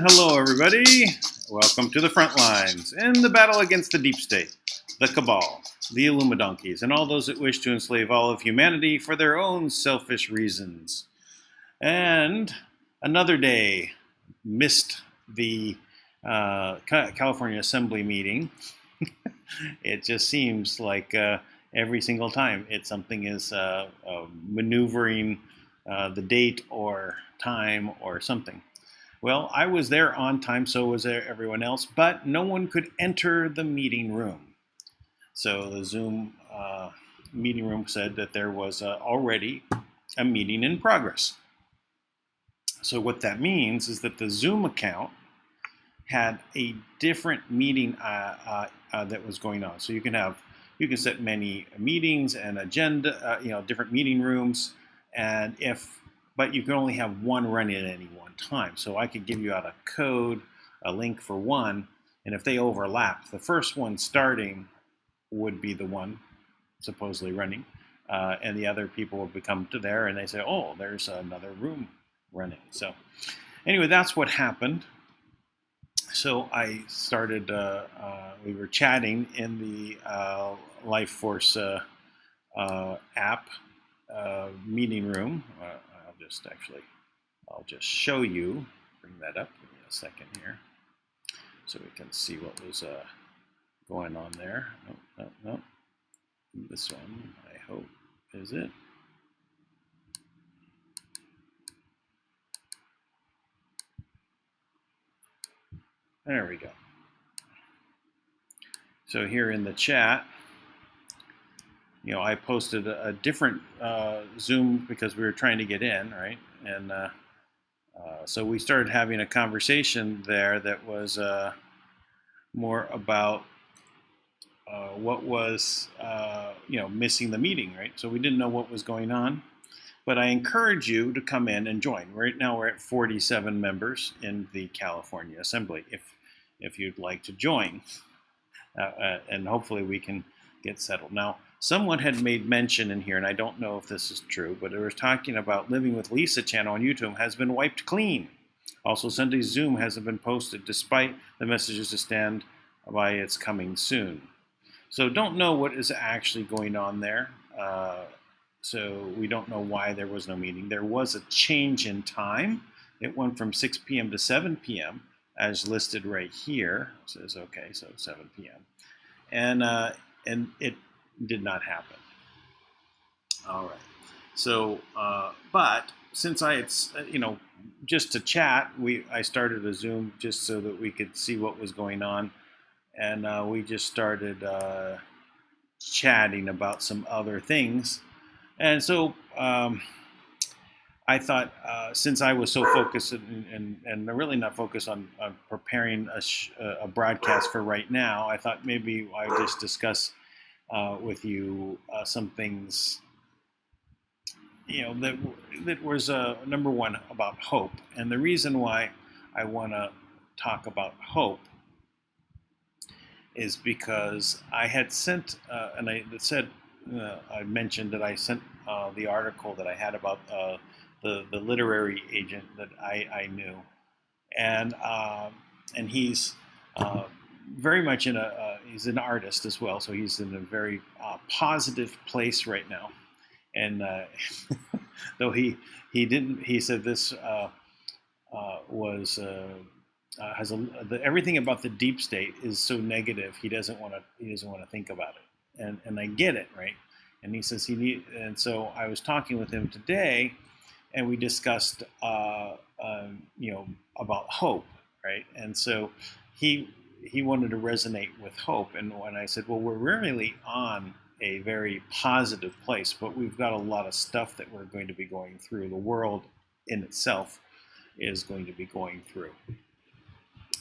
Hello, everybody. Welcome to the Frontlines in the battle against the deep state, the cabal, the Illuminonkeys, and all those that wish to enslave all of humanity for their own selfish reasons. And another day missed the California Assembly meeting. It just seems like every single time something is maneuvering the date or time or something. Well, I was there on time, so was everyone else, but no one could enter the meeting room. So the Zoom meeting room said that there was already a meeting in progress. So what that means is that the Zoom account had a different meeting that was going on. So you can set many meetings and agenda, different meeting rooms, but you can only have one running at any one time. So I could give you out a code, a link for one, and if they overlap, the first one starting would be the one supposedly running, and the other people would come to there and they say, oh, there's another room running. So anyway, that's what happened. So I started, we were chatting in the Life Force app meeting room. I'll just show you, bring that up, give me a second here, so we can see what was going on there. No. This one, I hope, is it? There we go. So here in the chat, I posted a different Zoom because we were trying to get in, right? And so we started having a conversation there that was more about what was, missing the meeting, right? So we didn't know what was going on. But I encourage you to come in and join. Right now we're at 47 members in the California Assembly. If you'd like to join, and hopefully we can get settled. Now, someone had made mention in here, and I don't know if this is true, but it was talking about Living with Lisa channel on YouTube has been wiped clean. Also, Sunday's Zoom hasn't been posted despite the messages to stand by it's coming soon. So don't know what is actually going on there. So we don't know why there was no meeting. There was a change in time. It went from 6 p.m. to 7 p.m. as listed right here. It says, okay, so 7 p.m. And it did not happen. All right. So, but since I had, just to chat, I started a Zoom just so that we could see what was going on. And we just started chatting about some other things. And so I thought, since I was so focused and really not focused on preparing a broadcast for right now, I thought maybe I would just discuss with you some things, that was number one about hope. And the reason why I want to talk about hope is because I had sent, and I said, I mentioned that I sent the article that I had about the literary agent that I knew, and he's very much he's an artist as well, so he's in a very positive place right now. And though he said this was has everything about the deep state is so negative. He doesn't want to think about it, and I get it, right? And he says and so I was talking with him today, and we discussed about hope, right? And so he wanted to resonate with hope, and when I said, well, we're really on a very positive place, but we've got a lot of stuff that we're going to be going through. The world in itself is going to be going through.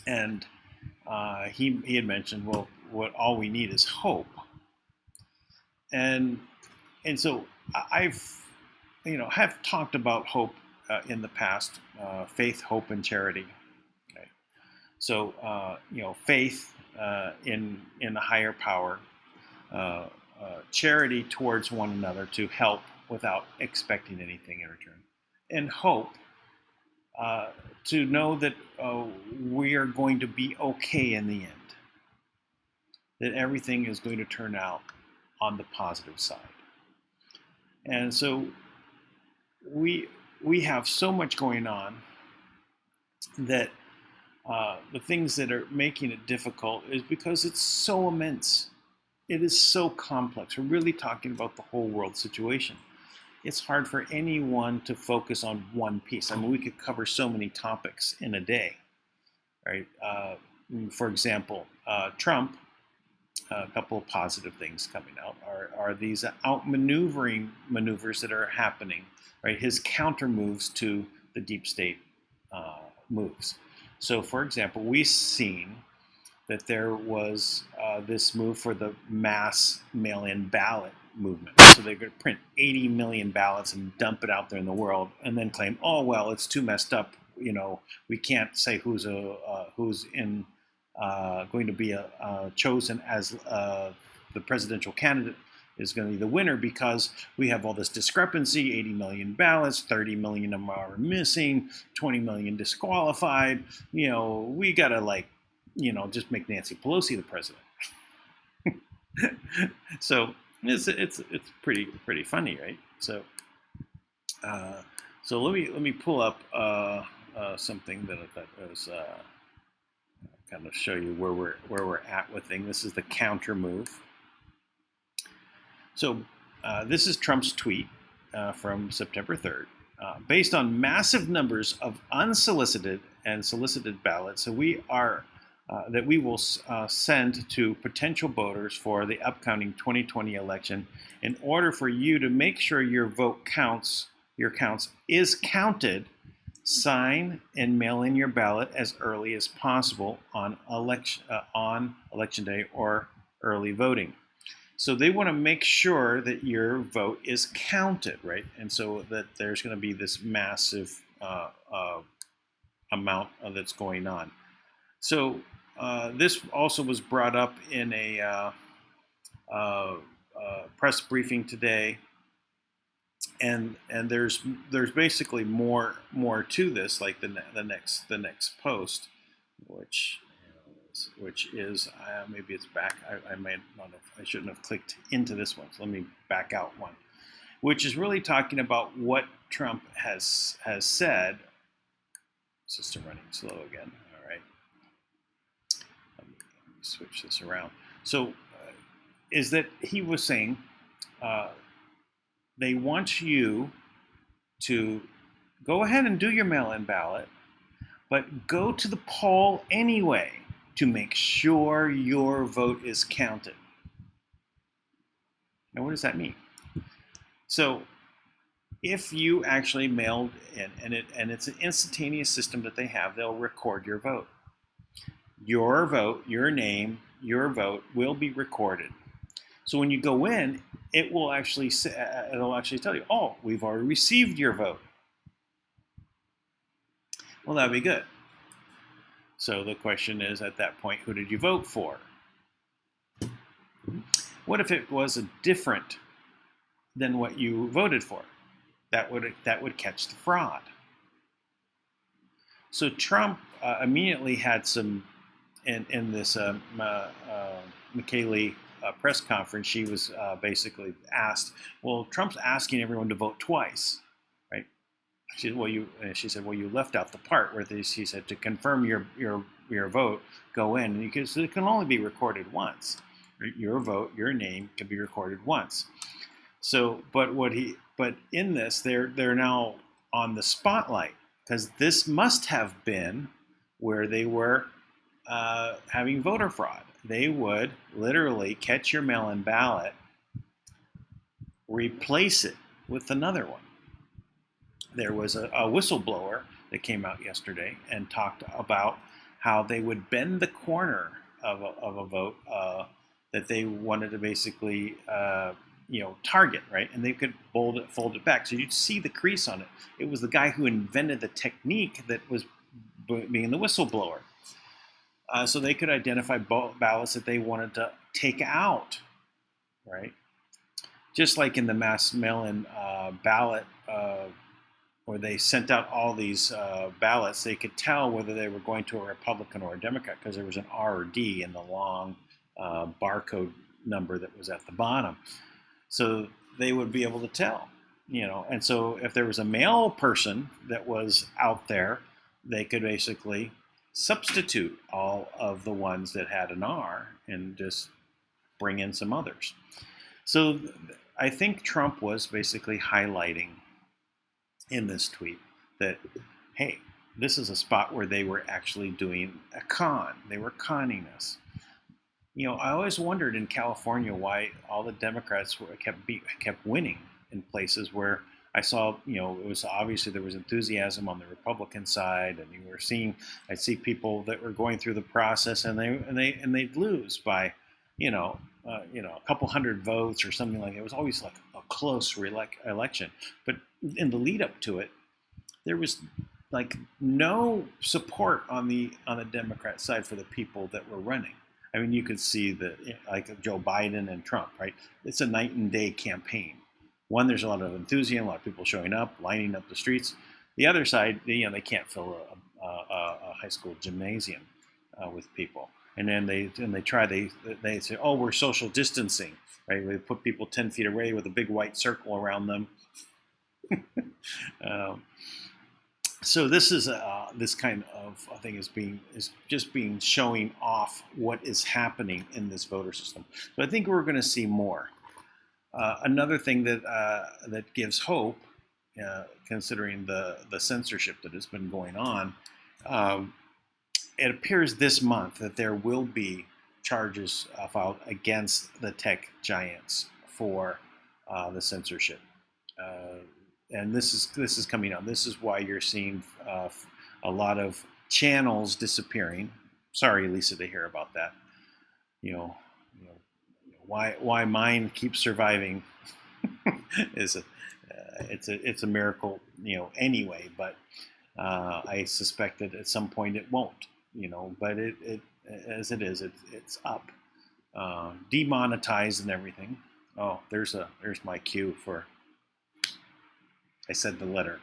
And he had mentioned, well, what all we need is hope. And so I've have talked about hope in the past, faith, hope, and charity. Okay. So faith in a higher power, charity towards one another to help without expecting anything in return, and hope to know that we are going to be okay in the end, that everything is going to turn out on the positive side. And so we have so much going on that the things that are making it difficult is because it's so immense. It is so complex. We're really talking about the whole world situation. It's hard for anyone to focus on one piece. I mean, we could cover so many topics in a day, right? For example, Trump, a couple of positive things coming out are these outmaneuvering maneuvers that are happening, right? His counter moves to the deep state moves. So, for example, we've seen that there was this move for the mass mail-in ballot movement. So they're going to print 80 million ballots and dump it out there in the world, and then claim, oh well, it's too messed up. You know, we can't say who's in going to be chosen as the presidential candidate is going to be the winner because we have all this discrepancy, 80 million ballots, 30 million of them are missing, 20 million disqualified. You know, we got to just make Nancy Pelosi the president. So it's pretty funny, right? So let me pull up something that I thought was kind of show you where we're at with things. This is the counter move. So this is Trump's tweet from September 3rd. Based on massive numbers of unsolicited and solicited ballots, so we will send to potential voters for the upcoming 2020 election in order for you to make sure your vote counts, is counted. Sign and mail in your ballot as early as possible on election day or early voting. So they want to make sure that your vote is counted, right? And so that there's going to be this massive amount that's going on. So this also was brought up in a press briefing today, and there's basically more to this, like the next post, which is maybe it's back. I might not have. I shouldn't have clicked into this one. So let me back out one, which is really talking about what Trump has said. System running slow again. All right. Let me switch this around. So, is that he was saying they want you to go ahead and do your mail-in ballot, but go to the poll anyway to make sure your vote is counted. Now, what does that mean? So, if you actually mailed in, and it's an instantaneous system that they have, they'll record your vote. Your vote, your name, your vote will be recorded. So when you go in, it will actually it'll actually tell you, oh, we've already received your vote. Well, that'd be good. So the question is, at that point, who did you vote for? What if it was different than what you voted for? That would catch the fraud. So Trump immediately had some in this McKaylee press conference. She was basically asked, "Well, Trump's asking everyone to vote twice, right?" She said, "Well, you left out the part where he said to confirm your vote, go in, and so it can only be recorded once. Your vote, your name can be recorded once." So, but in this, they're now on the spotlight, because this must have been where they were having voter fraud. They would literally catch your mail-in ballot, replace it with another one. There was a whistleblower that came out yesterday and talked about how they would bend the corner of a vote that they wanted to basically target, right? And they could fold it back. So you'd see the crease on it. It was the guy who invented the technique that was being the whistleblower. So they could identify ballots that they wanted to take out, right? Just like in the mass mail-in ballot or they sent out all these ballots, they could tell whether they were going to a Republican or a Democrat because there was an R or D in the long barcode number that was at the bottom. So they would be able to tell, And so if there was a male person that was out there, they could basically substitute all of the ones that had an R and just bring in some others. So I think Trump was basically highlighting in this tweet that, hey, this is a spot where they were actually doing a con. They were conning us. I always wondered in California why all the Democrats kept winning in places where I saw, it was obviously there was enthusiasm on the Republican side, and I'd see people that were going through the process, and they'd lose by, a couple hundred votes or something like that. It was always like a close election. But in the lead up to it, there was like no support on the Democrat side for the people that were running. I mean, you could see like Joe Biden and Trump, right? It's a night and day campaign. One, there's a lot of enthusiasm, a lot of people showing up, lining up the streets. The other side, they can't fill a high school gymnasium with people. And then they say, oh, we're social distancing, right? We put people 10 feet away with a big white circle around them. So this is this kind of thing is just showing off what is happening in this voter system. So I think we're going to see more. Another thing that gives hope, considering the censorship that has been going on, it appears this month that there will be charges filed against the tech giants for the censorship. And this is coming out. This is why you're seeing a lot of channels disappearing. Sorry, Lisa, to hear about that. Why mine keeps surviving is it's a miracle, anyway. But I suspect that at some point it won't, But it as it is, it's up, demonetized and everything. Oh, there's my cue for. I said the letter.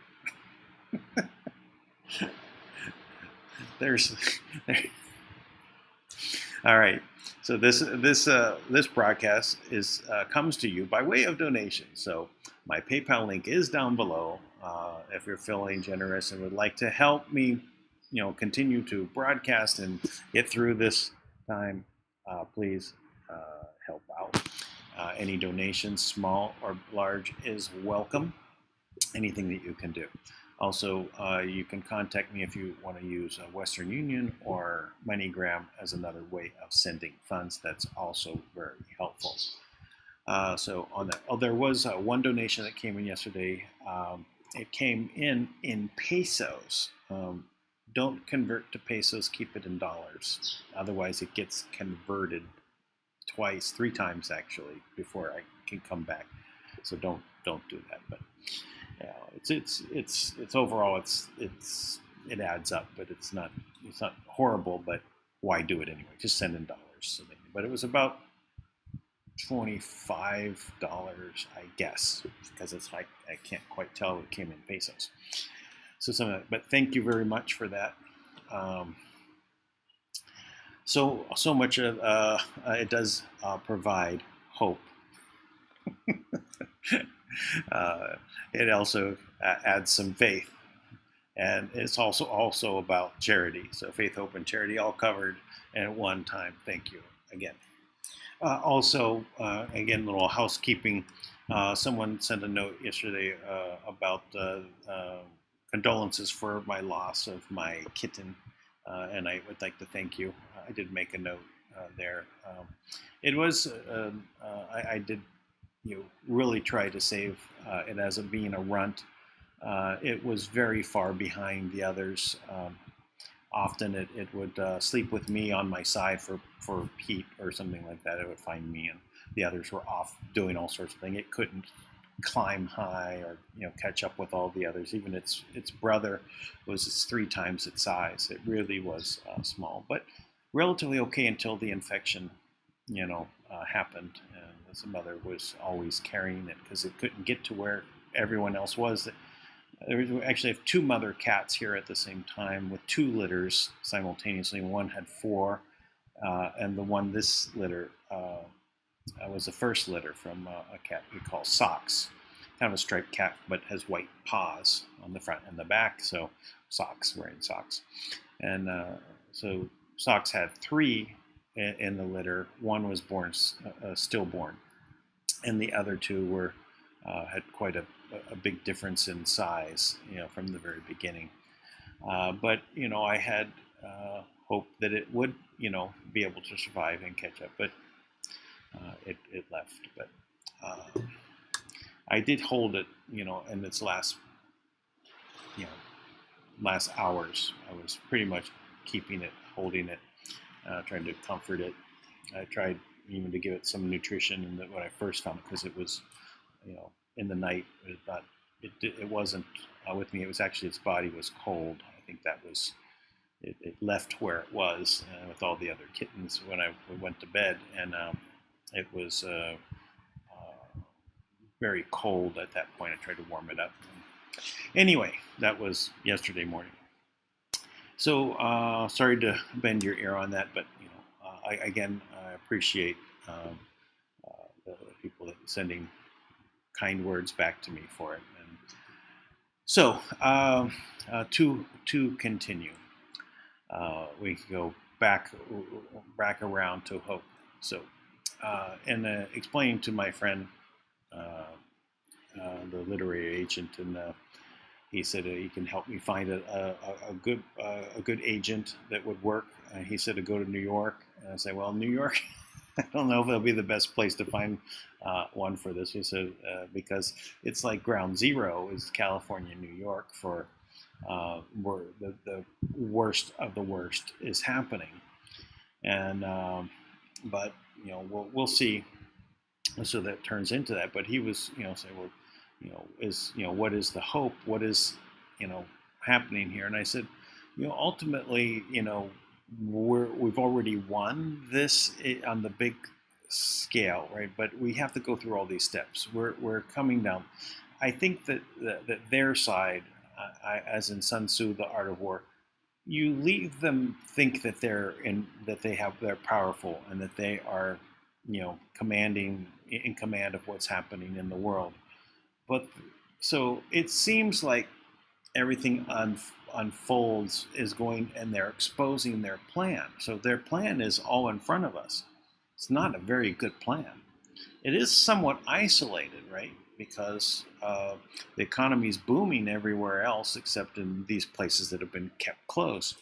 All right. So this broadcast comes to you by way of donation. So my PayPal link is down below. If you're feeling generous and would like to help me, continue to broadcast and get through this time, please help out. Any donations, small or large, is welcome. Anything that you can do. Also, you can contact me if you want to use Western Union or MoneyGram as another way of sending funds. That's also very helpful. So on that, there was one donation that came in yesterday. It came in pesos. Don't convert to pesos. Keep it in dollars. Otherwise, it gets converted twice, 3 times actually before I can come back. So don't do that. But it's overall it adds up, but it's not horrible. But why do it anyway? Just send in dollars. But it was about $25, I guess, because it's like I can't quite tell it came in pesos. So some of that. But thank you very much for that. So much of it does provide hope. It also adds some faith, and it's also about charity. So faith, hope, and charity all covered at one time. Thank you again. Also, again, little housekeeping. Someone sent a note yesterday about condolences for my loss of my kitten, and I would like to thank you. I did make a note there. It was I did really try to save it as being a runt. It was very far behind the others. Often it would sleep with me on my side for heat or something like that. It would find me, and the others were off doing all sorts of things. It couldn't climb high or catch up with all the others. Even its brother was 3 times its size. It really was small, but relatively okay until the infection happened, and its mother was always carrying it because it couldn't get to where everyone else was. We actually have two mother cats here at the same time with two litters simultaneously. One had four, and the one this litter was the first litter from a cat we call Socks. Kind of a striped cat, but has white paws on the front and the back, so Socks, wearing socks. And so Socks had three in the litter. One was born stillborn, and the other two were had quite a big difference in size, from the very beginning. But I had hoped that it would, be able to survive and catch up, but it left. But I did hold it, in its last hours. I was pretty much keeping it, holding it, trying to comfort it. I tried even to give it some nutrition when I first found it, because it was, in the night. It wasn't with me. It was actually, its body was cold. I think that was, it left where it was with all the other kittens when I went to bed, and it was very cold at that point. I tried to warm it up. Anyway, that was yesterday morning. So sorry to bend your ear on that, but I appreciate the people that sending kind words back to me for it. And so to continue, we can go back around to hope. So and explaining to my friend, the literary agent, and he said he can help me find a good agent that would work. He said to go to New York, and I said, well, New York, I don't know if it'll be the best place to find one for this. He said because it's like ground zero is California, New York, for where the worst of the worst is happening, and but we'll see. So that turns into that. But he was saying, well, what is the hope? What is happening here? And I said, ultimately, we've already won this on the big scale, right? But we have to go through all these steps. We're coming down. I think that their side, as in Sun Tzu, The Art of War, you leave them think that they're powerful and that they are, in command of what's happening in the world. But so it seems like everything unfolds is going, and they're exposing their plan. So their plan is all in front of us. It's not a very good plan. It is somewhat isolated, right? Because the economy is booming everywhere else except in these places that have been kept closed.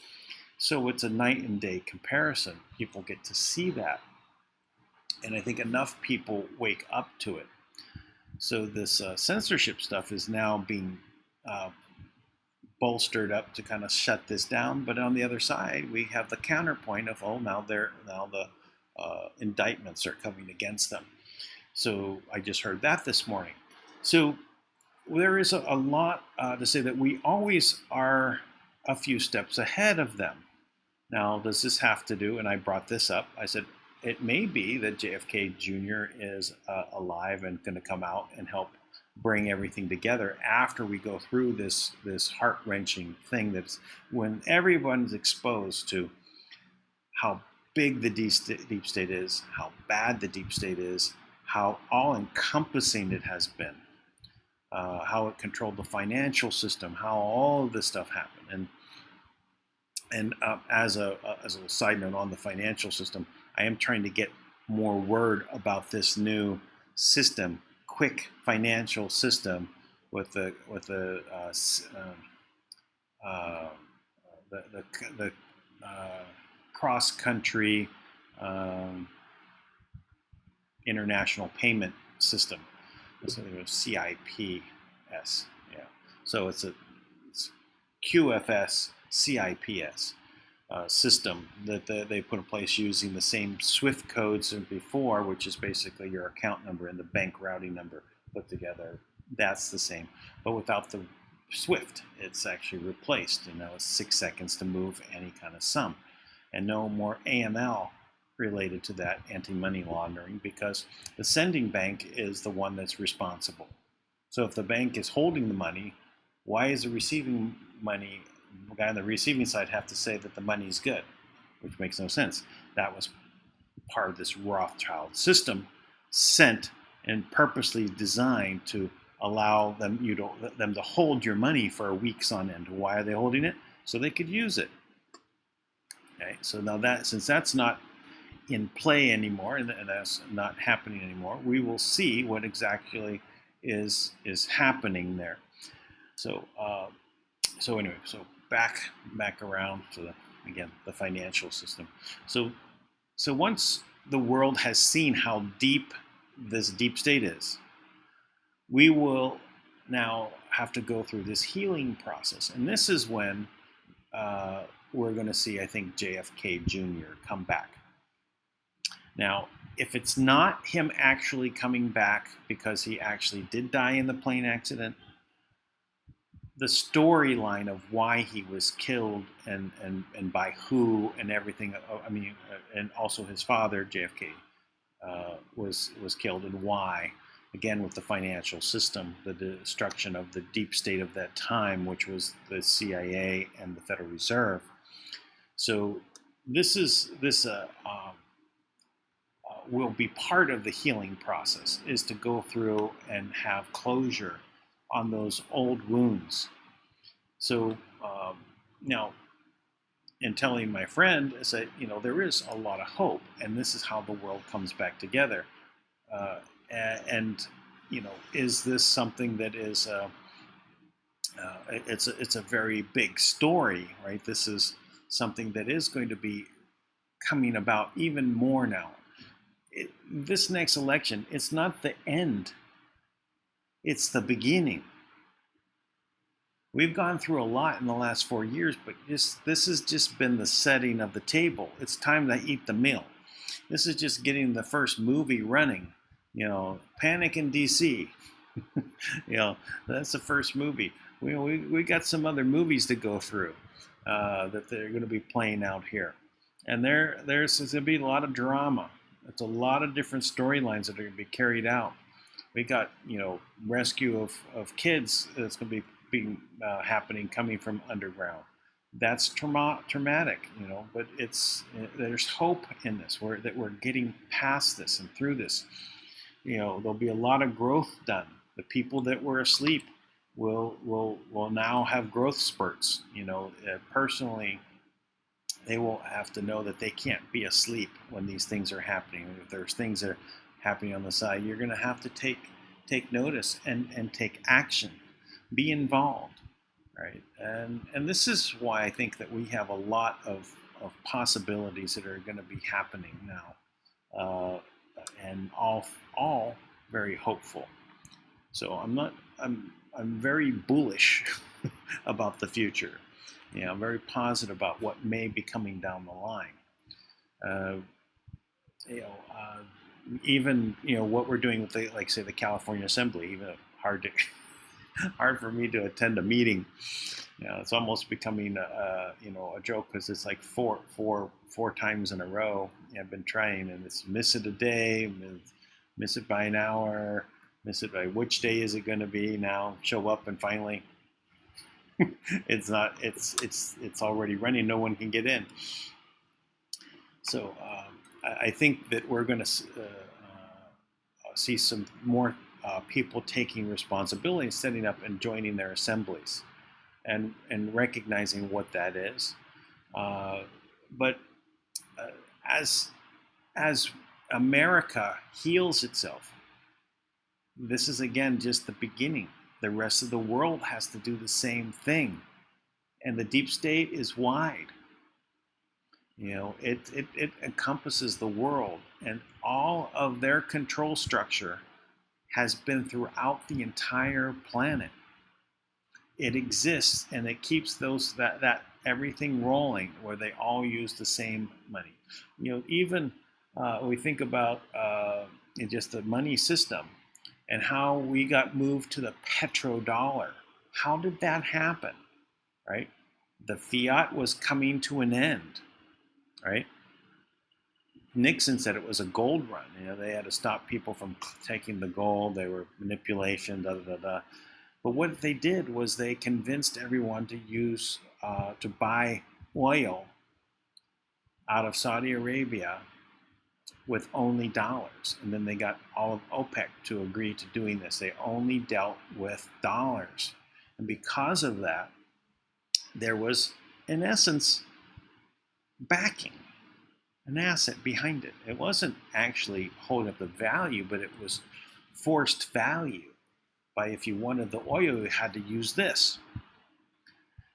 So it's a night and day comparison. People get to see that. And I think enough people wake up to it. So this censorship stuff is now being bolstered up to kind of shut this down. But on the other side, we have the counterpoint of, now the indictments are coming against them. So I just heard that this morning. So there is a lot to say that we always are a few steps ahead of them. Now, does this have to do, and I brought this up, I said, it may be that JFK Jr. is alive and going to come out and help bring everything together after we go through this heart-wrenching thing that's when everyone's exposed to how big the deep state is, how bad the deep state is, how all-encompassing it has been, how it controlled the financial system, how all of this stuff happened. And as a side note on the financial system, I am trying to get more word about this new system, quick financial system with the cross-country international payment system. So CIPS, yeah. So it's QFS CIPS system that they put in place using the same SWIFT codes as before, which is basically your account number and the bank routing number put together. That's the same, but without the SWIFT, it's actually replaced, and now it's 6 seconds to move any kind of sum, and no more AML related to that, anti-money laundering, because the sending bank is the one that's responsible. So if the bank is holding the money, why is the receiving money, the guy on the receiving side have to say that the money is good, which makes no sense. That was part of this Rothschild system, sent and purposely designed to allow them to hold your money for weeks on end. Why are they holding it? So they could use it. Okay, so now that, since that's not in play anymore, and that's not happening anymore, we will see what exactly is happening there. So anyway, so back around to the financial system. So once the world has seen how deep this deep state is, we will now have to go through this healing process, and this is when we're going to see, I think, JFK Jr. come back. Now, if it's not him actually coming back because he actually did die in the plane accident, the storyline of why he was killed and by who and everything, and also his father, JFK, was killed, and why, again, with the financial system, the destruction of the deep state of that time, which was the CIA and the Federal Reserve. So this will be part of the healing process, is to go through and have closure on those old wounds. So now, in telling my friend, I said, there is a lot of hope, and this is how the world comes back together. And is this something that is it's a very big story, right? This is something that is going to be coming about even more now. This next election, it's not the end, it's the beginning. We've gone through a lot in the last 4 years, but this has just been the setting of the table. It's time to eat the meal. This is just getting the first movie running. Panic in DC. That's the first movie. We got some other movies to go through that they're going to be playing out here, and there's going to be a lot of drama. It's a lot of different storylines that are going to be carried out. We got rescue of kids that's going to be happening, coming from underground. That's traumatic, but there's hope in this. That we're getting past this and through this. There'll be a lot of growth done. The people that were asleep will now have growth spurts. Personally, they will have to know that they can't be asleep when these things are happening. If there's things that are happening on the side, you're going to have to take notice and take action, be involved, right? And this is why I think that we have a lot of possibilities that are going to be happening now, and all very hopeful. So I'm very bullish about the future. I'm very positive about what may be coming down the line. Even what we're doing with the California Assembly. Even hard for me to attend a meeting. It's almost becoming a joke, because it's like four times in a row I've been trying, and it's miss it a day, miss it by an hour, miss it by which day is it going to be now, show up, and finally it's already running. No one can get in. So I think that we're going to see some more people taking responsibility, setting up and joining their assemblies, and recognizing what that is. But as America heals itself, this is again just the beginning. The rest of the world has to do the same thing, and the deep state is wide. It encompasses the world, and all of their control structure has been throughout the entire planet. It exists, and it keeps that everything rolling, where they all use the same money. Even we think about just the money system and how we got moved to the petrodollar. How did that happen, right? The fiat was coming to an end, right? Nixon said it was a gold run. They had to stop people from taking the gold. They were manipulation, But what they did was they convinced everyone to use to buy oil out of Saudi Arabia with only dollars. And then they got all of OPEC to agree to doing this. They only dealt with dollars. And because of that, there was, in essence, backing, an asset behind it. It wasn't actually holding up the value, but it was forced value by, if you wanted the oil, you had to use this.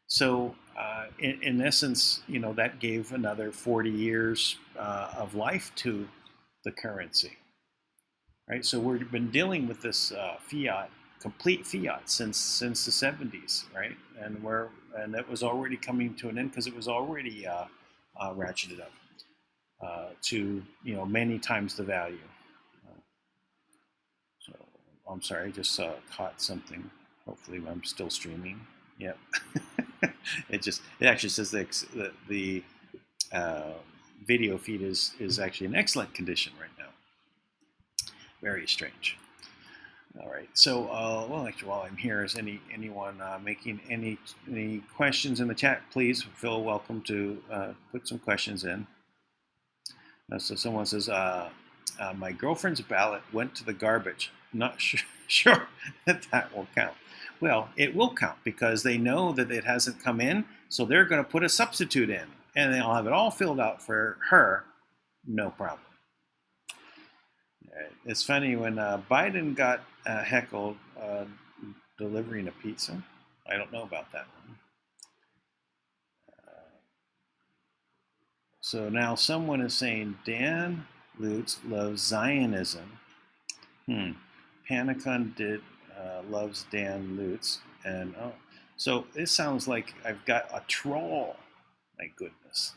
So in essence, that gave another 40 years of life to the currency, right? So we've been dealing with this fiat, complete fiat, since the 70s, right? And it was already coming to an end because it was already ratcheted up to many times the value. So I'm sorry, I just caught something. Hopefully, I'm still streaming. Yep. It actually says the video feed is actually in excellent condition right now. Very strange. All right. So, well, actually, while I'm here, is anyone making any questions in the chat? Please feel welcome to put some questions in. So someone says, my girlfriend's ballot went to the garbage. Not sure that will count. Well, it will count because they know that it hasn't come in, so they're going to put a substitute in, and they'll have it all filled out for her, no problem. It's funny when Biden got heckled delivering a pizza. I don't know about that one. So now someone is saying Dan Lutz loves Zionism. Panicon loves Dan Lutz, and so this sounds like I've got a troll. My goodness,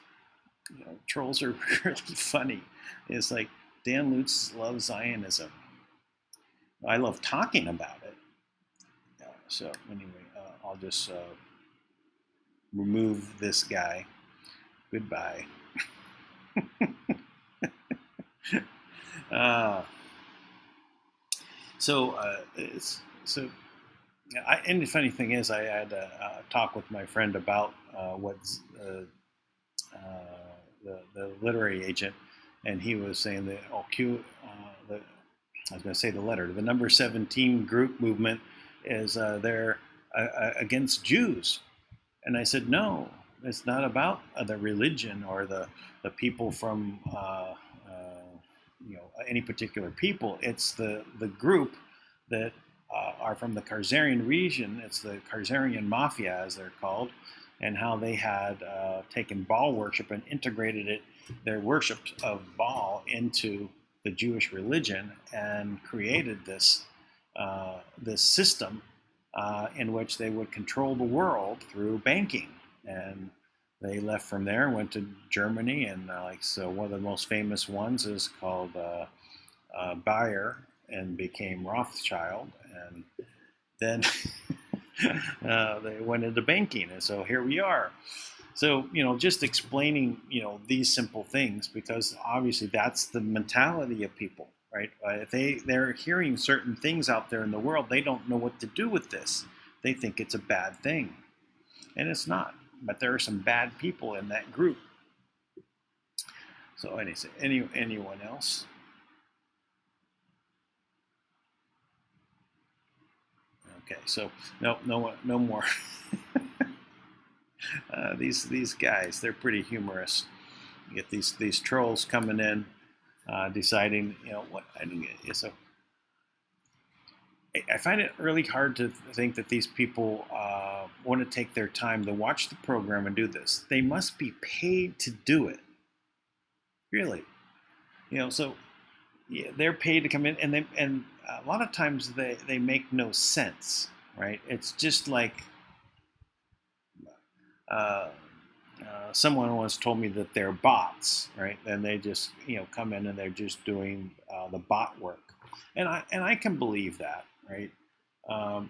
trolls are really funny. It's like Dan Lutz loves Zionism. I love talking about it. So anyway, I'll just remove this guy. Goodbye. And the funny thing is, I had a talk with my friend about what's the literary agent, and he was saying that I was going to say the letter. The number 17 group movement is they're against Jews, and I said no, it's not about the religion or the people from any particular people. It's the group that are from the Khazarian region. It's the Khazarian Mafia, as they're called, and how they had taken Baal worship and integrated their worship of Baal into the Jewish religion and created this system in which they would control the world through banking. And they left from there and went to Germany, and so one of the most famous ones is called Bayer, and became Rothschild, and then they went into banking, and so here we are. So just explaining these simple things, because obviously that's the mentality of people, right? If they're hearing certain things out there in the world, they don't know what to do with this. They think it's a bad thing, and it's not. But there are some bad people in that group. So anyone else? Okay, so no more. These guys, they're pretty humorous. You get these trolls coming in, deciding what I didn't get. So I find it really hard to think that these people want to take their time to watch the program and do this. They must be paid to do it. Really, so yeah, they're paid to come in, and a lot of times they make no sense, right? It's just like someone once told me that they're bots, right? And they just come in and they're just doing the bot work, and I can believe that, right?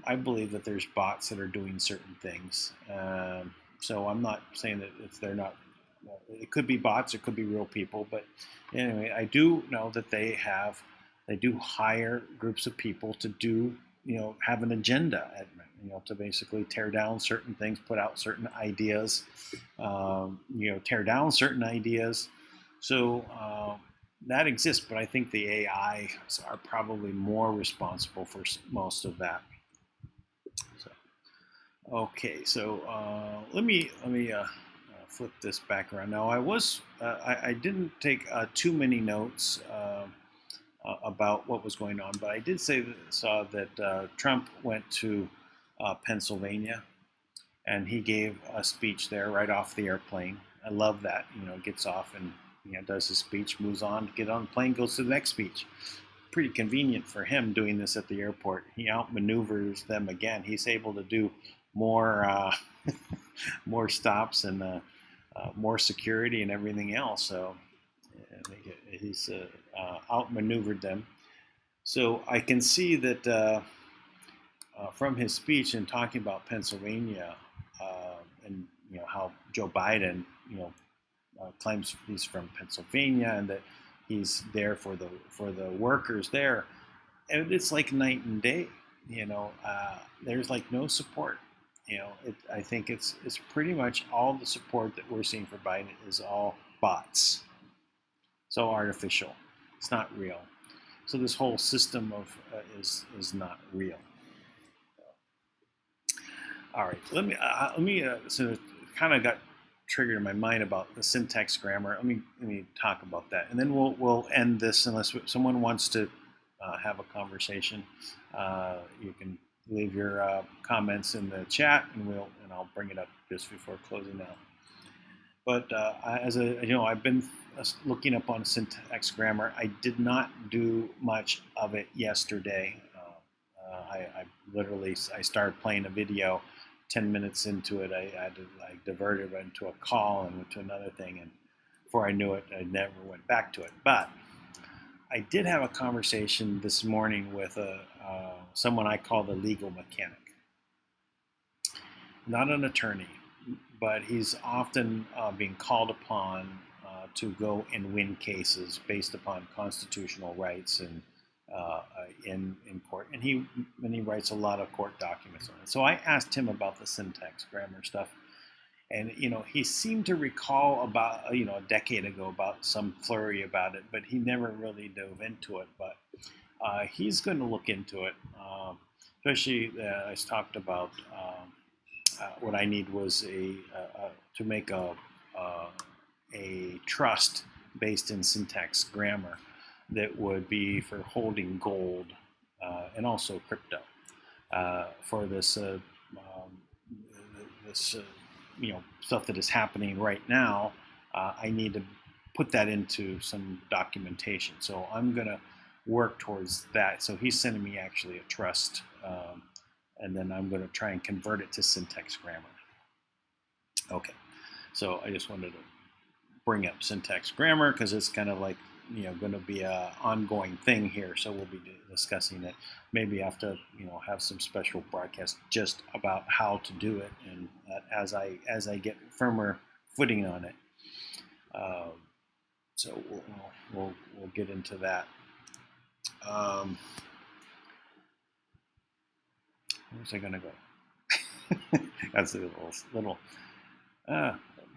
I believe that there's bots that are doing certain things. So I'm not saying that they're not. It could be bots, it could be real people, but anyway, I do know that they do hire groups of people to do, have an agenda. to basically tear down certain things, put out certain ideas, tear down certain ideas. So that exists, but I think the AIs are probably more responsible for most of that. So, okay, so let me flip this back around. Now, I didn't take too many notes about what was going on, but I did saw that Trump went to Pennsylvania, and he gave a speech there right off the airplane. I love that. Gets off and does his speech, moves on to get on the plane, goes to the next speech. Pretty convenient for him doing this at the airport. He outmaneuvers them again. He's able to do more more stops and more security and everything else. So he's outmaneuvered them. So I can see that from his speech and talking about Pennsylvania and how Joe Biden claims he's from Pennsylvania and that he's there for the workers there, and it's like night and day. There's like no support. I think it's pretty much all the support that we're seeing for Biden is all bots. So artificial. It's not real. So this whole system of is not real. All right, let me so it kind of got triggered in my mind about the syntax grammar. Let me talk about that, and then we'll end this unless someone wants to have a conversation. You can leave your comments in the chat, and I'll bring it up just before closing out. But I've been looking up on syntax grammar. I did not do much of it yesterday. I started playing a video. 10 minutes into it, I diverted into a call and went to another thing, and before I knew it, I never went back to it. But I did have a conversation this morning with someone I call the legal mechanic. Not an attorney, but he's often being called upon to go and win cases based upon constitutional rights and in court, and he writes a lot of court documents on it. So I asked him about the syntax grammar stuff, and he seemed to recall about a decade ago about some flurry about it, but he never really dove into it. But he's going to look into it, especially I talked about what I need was to make a trust based in syntax grammar that would be for holding gold and also crypto for this stuff that is happening right now. I need to put that into some documentation, so I'm gonna work towards that. So he's sending me actually a trust, and then I'm gonna try and convert it to syntax grammar. Okay, so I just wanted to bring up syntax grammar because it's kind of like going to be an ongoing thing here, so we'll be discussing it. Maybe have to have some special broadcast just about how to do it, and as I get firmer footing on it. So we'll get into that. Where's I going to go? That's a little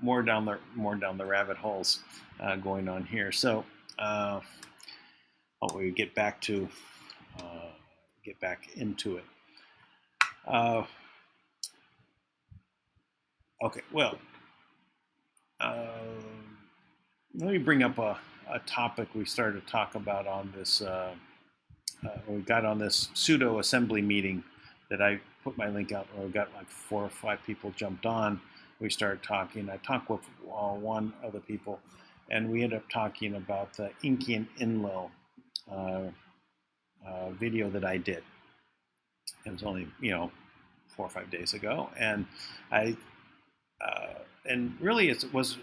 more down the rabbit holes going on here. So. We get back into it. Okay, well, let me bring up a topic we started to talk about on this. We got on this pseudo assembly meeting that I put my link out. We got like 4 or 5 people jumped on. We started talking. I talked with one of the people. And we ended up talking about the Inky and Enlil video that I did. It was only 4 or 5 days ago, and and really it was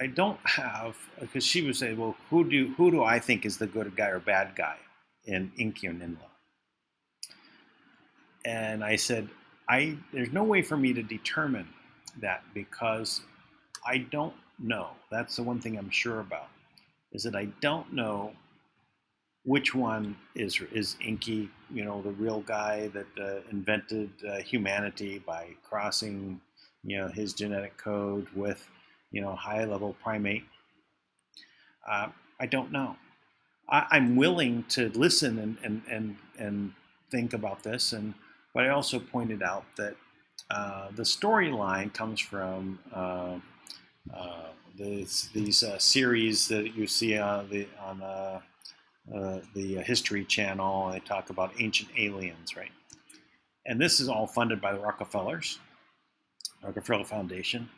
I don't have, because she would say, well, who do I think is the good guy or bad guy in Inky and Enlil? And I said there's no way for me to determine that because I don't know. That's the one thing I'm sure about, is that I don't know which one is Inky, the real guy that invented humanity by crossing, his genetic code with, high-level primate. I don't know. I'm willing to listen and think about this, but I also pointed out that the storyline comes from these series that you see on the History Channel. They talk about ancient aliens, right? And this is all funded by the Rockefeller Foundation.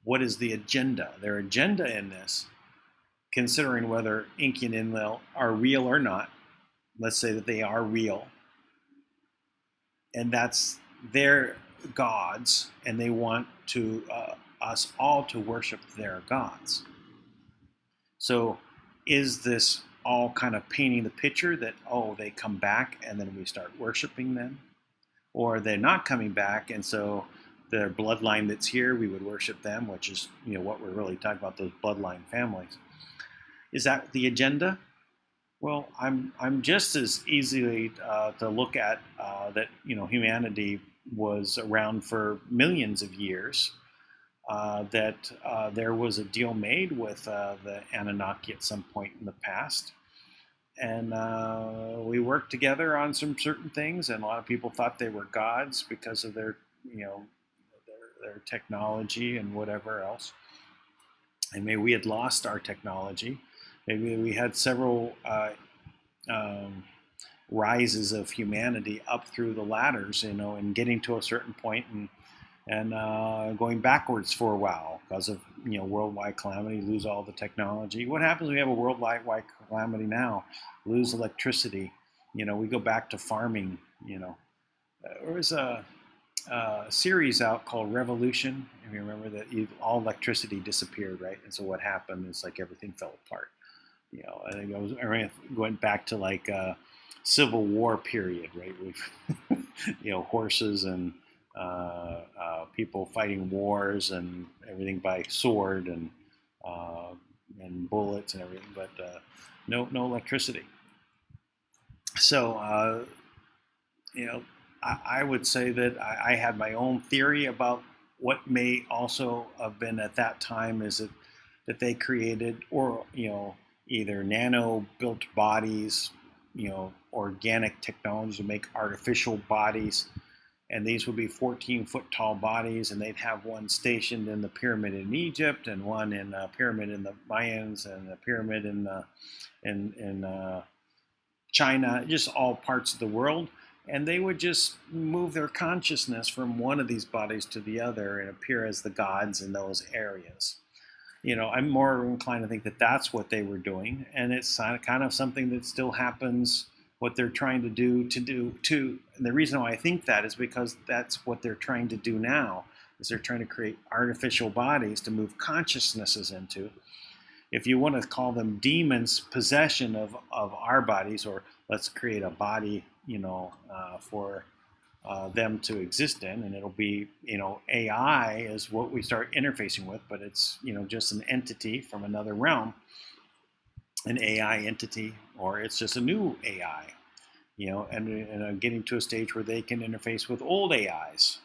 What is the agenda? Their agenda in this, considering whether Inky and Enlil are real or not, let's say that they are real, and that's their gods, and they want to us all to worship their gods. So is this all kind of painting the picture that, they come back and then we start worshiping them? Or they're not coming back, and so their bloodline that's here, we would worship them, which is what we're really talking about, those bloodline families. Is that the agenda? Well, I'm just as easily to look at that humanity was around for millions of years, that there was a deal made with the Anunnaki at some point in the past, and we worked together on some certain things, and a lot of people thought they were gods because of their their technology and whatever else, and maybe we had lost our technology. Maybe we had several rises of humanity up through the ladders, and getting to a certain point and going backwards for a while because of worldwide calamity, lose all the technology. What happens when we have a worldwide calamity now? Lose electricity. We go back to farming. There was a series out called Revolution. If you remember that, all electricity disappeared, right? And so what happened is everything fell apart. I think I went back to Civil War period, right? We've, horses and people fighting wars and everything by sword and bullets and everything, but no electricity. So, I would say that I had my own theory about what may also have been at that time is that they created, or either nano-built bodies, organic technology to make artificial bodies, and these would be 14-foot tall bodies, and they'd have one stationed in the pyramid in Egypt, and one in a pyramid in the Mayans, and a pyramid in China, just all parts of the world, and they would just move their consciousness from one of these bodies to the other and appear as the gods in those areas. I'm more inclined to think that that's what they were doing, and it's kind of something that still happens. What they're trying to do and the reason why I think that is because that's what they're trying to do now, is they're trying to create artificial bodies to move consciousnesses into. If you want to call them demons, possession of our bodies, or let's create a body, for them to exist in, and it'll be, AI is what we start interfacing with, but it's, just an entity from another realm, an AI entity, or it's just a new AI, and getting to a stage where they can interface with old AIs,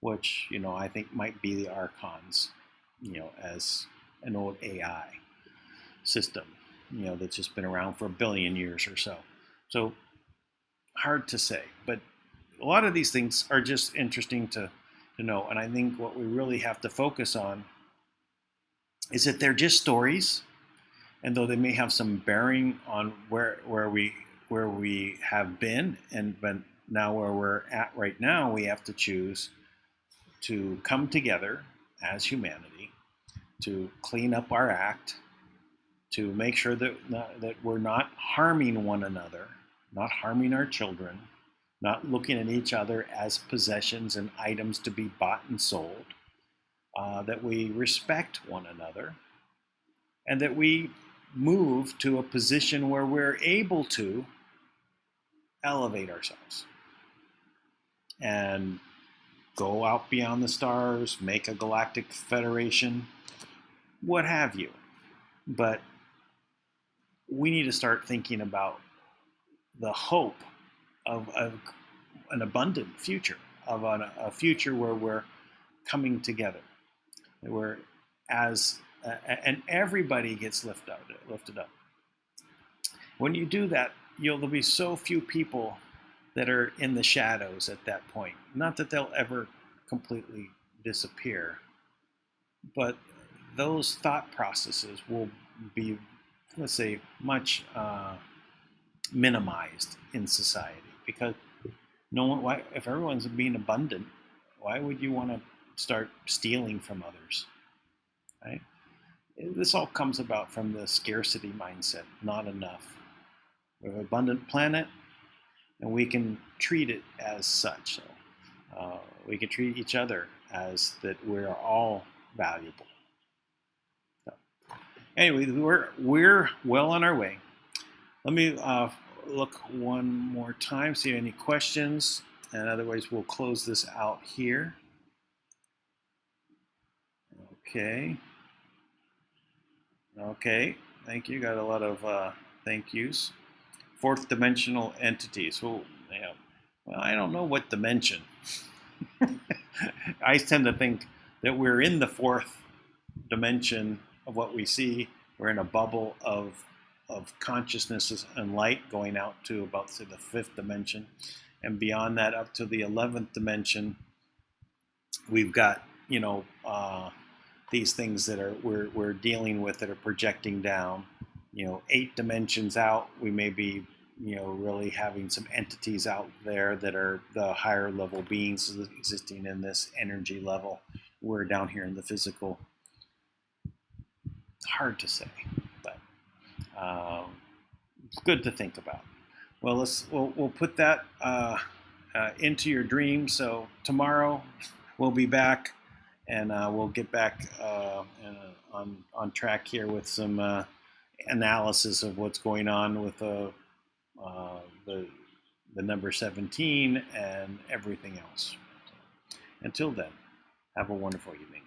which, I think might be the Archons, as an old AI system, that's just been around for 1 billion years or so. So hard to say, but a lot of these things are just interesting to know. And I think what we really have to focus on is that they're just stories, and though they may have some bearing on where we have been, but now where we're at right now, we have to choose to come together as humanity to clean up our act, to make sure that we're not harming one another, not harming our children, not looking at each other as possessions and items to be bought and sold, that we respect one another, and that we move to a position where we're able to elevate ourselves and go out beyond the stars, make a galactic federation, what have you. But we need to start thinking about the hope of an abundant future, of a future where we're coming together, where and everybody gets lifted up. When you do that, there'll be so few people that are in the shadows at that point. Not that they'll ever completely disappear, but those thought processes will be, let's say, much minimized in society, because no one. Why, if everyone's being abundant, why would you want to start stealing from others, right? This all comes about from the scarcity mindset. Not enough. We have an abundant planet, and we can treat it as such. So, we can treat each other as that we're all valuable. So, anyway, we're well on our way. Let me look one more time, see any questions, and otherwise we'll close this out here. Okay. Okay, thank you. Got a lot of thank yous. Fourth dimensional entities. Well, yeah. Well, I don't know what dimension. I tend to think that we're in the fourth dimension of what we see. We're in a bubble of consciousness and light going out to about, say, the fifth dimension. And beyond that, up to the 11th dimension, we've got, these things that are we're dealing with that are projecting down. 8 dimensions out, we may be, really having some entities out there that are the higher level beings existing in this energy level. We're down here in the physical. Hard to say, but it's good to think about. Well, we'll put that into your dream. So tomorrow we'll be back, and we'll get back on track here with some analysis of what's going on with the number 17 and everything else. So, until then, have a wonderful evening.